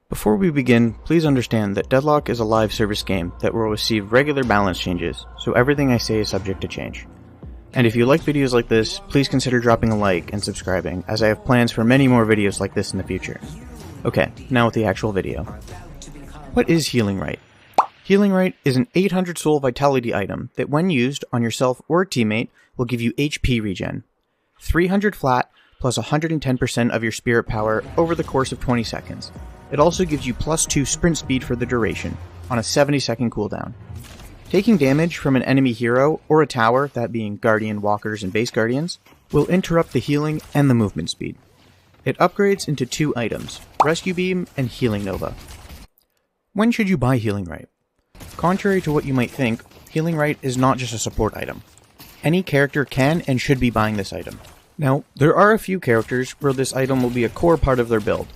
Before we begin, please understand that Deadlock is a live service game that will receive regular balance changes, so everything I say is subject to change. And if you like videos like this, please consider dropping a like and subscribing, as I have plans for many more videos like this in the future. Okay, now with the actual video. What is Healing Rite? Healing Rite is an 800 soul vitality item that when used on yourself or a teammate will give you HP regen. 300 flat plus 110% of your spirit power over the course of 20 seconds. It also gives you +2 sprint speed for the duration, on a 70-second cooldown. Taking damage from an enemy hero or a tower, that being Guardian, Walkers, and Base Guardians, will interrupt the healing and the movement speed. It upgrades into 2 items, Rescue Beam and Healing Nova. When should you buy Healing Rite? Contrary to what you might think, Healing Rite is not just a support item. Any character can and should be buying this item. Now, there are a few characters where this item will be a core part of their build,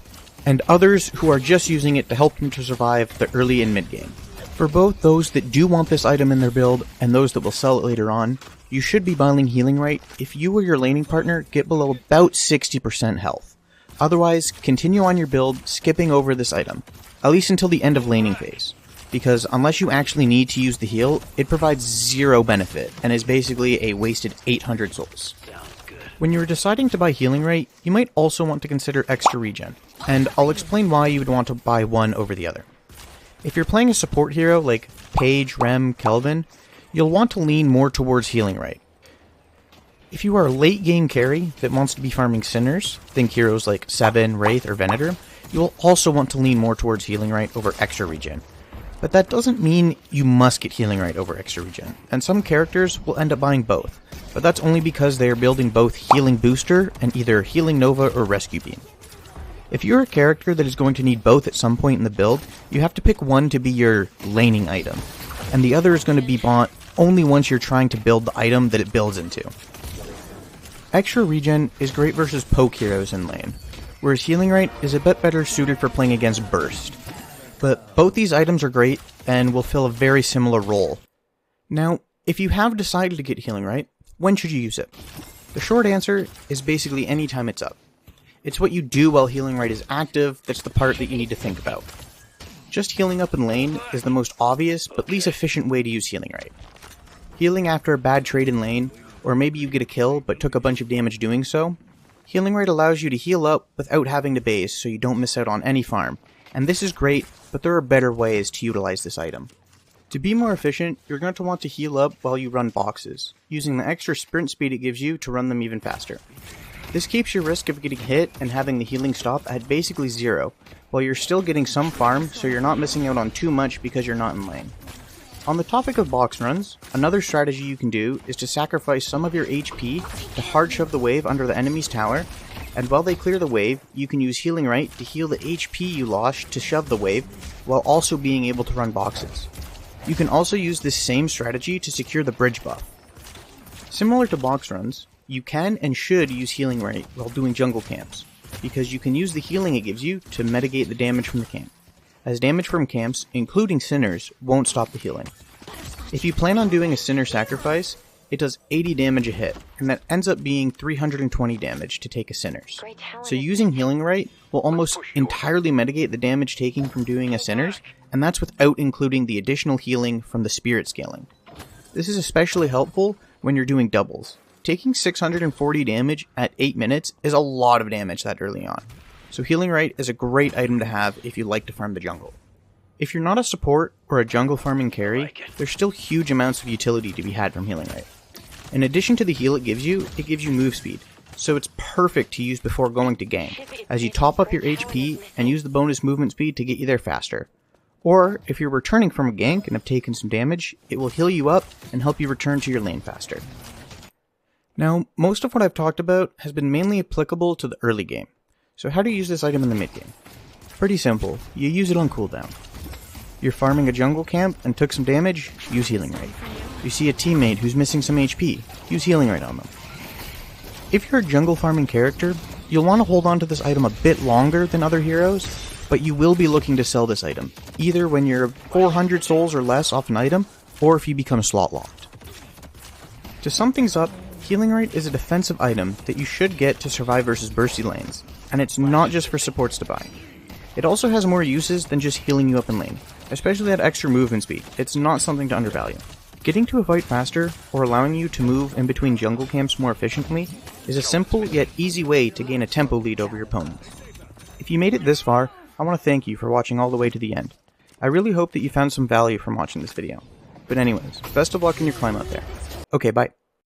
and others who are just using it to help them to survive the early and mid game. For both those that do want this item in their build and those that will sell it later on, you should be buying Healing Rite if you or your laning partner get below about 60% health. Otherwise, continue on your build skipping over this item, at least until the end of laning phase, because unless you actually need to use the heal, it provides 0 benefit and is basically a wasted 800 souls. When you're deciding to buy Healing Rite, you might also want to consider extra regen, and I'll explain why you would want to buy one over the other. If you're playing a support hero like Paige, Rem, Kelvin, you'll want to lean more towards Healing Rite. If you are a late game carry that wants to be farming Sinners, think heroes like Seven, Wraith, or Venator, you will also want to lean more towards Healing Rite over extra regen. But that doesn't mean you must get Healing Rite over extra regen, and some characters will end up buying both, but that's only because they are building both Healing Booster and either Healing Nova or Rescue Beam. If you're a character that is going to need both at some point in the build, you have to pick one to be your laning item, and the other is going to be bought only once you're trying to build the item that it builds into. Extra regen is great versus poke heroes in lane, whereas Healing Rite is a bit better suited for playing against burst. But both these items are great and will fill a very similar role. Now, if you have decided to get Healing Rite, when should you use it? The short answer is basically any time it's up. It's what you do while Healing Rite is active that's the part that you need to think about. Just healing up in lane is the most obvious but least efficient way to use Healing Rite. Healing after a bad trade in lane, or maybe you get a kill but took a bunch of damage doing so, Healing Rite allows you to heal up without having to base so you don't miss out on any farm. And this is great, but there are better ways to utilize this item. To be more efficient, you're going to want to heal up while you run boxes, using the extra sprint speed it gives you to run them even faster. This keeps your risk of getting hit and having the healing stop at basically 0, while you're still getting some farm so you're not missing out on too much because you're not in lane. On the topic of box runs, another strategy you can do is to sacrifice some of your HP to hard shove the wave under the enemy's tower, and while they clear the wave, you can use Healing Rite to heal the HP you lost to shove the wave, while also being able to run boxes. You can also use this same strategy to secure the bridge buff. Similar to box runs, you can and should use Healing Rite while doing jungle camps, because you can use the healing it gives you to mitigate the damage from the camp, as damage from camps, including Sinners, won't stop the healing. If you plan on doing a Sinner sacrifice, it does 80 damage a hit, and that ends up being 320 damage to take a Sinners. So using Healing Rite will almost entirely mitigate the damage taken from doing a Sinners, and that's without including the additional healing from the spirit scaling. This is especially helpful when you're doing doubles. Taking 640 damage at 8 minutes is a lot of damage that early on, so Healing Rite is a great item to have if you like to farm the jungle. If you're not a support or a jungle farming carry, there's still huge amounts of utility to be had from Healing Rite. In addition to the heal it gives you move speed, so it's perfect to use before going to gank, as you top up your HP and use the bonus movement speed to get you there faster. Or, if you're returning from a gank and have taken some damage, it will heal you up and help you return to your lane faster. Now, most of what I've talked about has been mainly applicable to the early game, so how do you use this item in the mid game? Pretty simple, you use it on cooldown. You're farming a jungle camp and took some damage, use Healing Rite. You see a teammate who's missing some HP, use Healing Rite on them. If you're a jungle farming character, you'll want to hold on to this item a bit longer than other heroes, but you will be looking to sell this item, either when you're 400 souls or less off an item, or if you become slot locked. To sum things up, Healing Rite is a defensive item that you should get to survive versus bursty lanes, and it's not just for supports to buy. It also has more uses than just healing you up in lane, especially that extra movement speed. It's not something to undervalue. Getting to a fight faster, or allowing you to move in between jungle camps more efficiently, is a simple yet easy way to gain a tempo lead over your opponent. If you made it this far, I want to thank you for watching all the way to the end. I really hope that you found some value from watching this video. But anyways, best of luck in your climb out there. Okay, bye.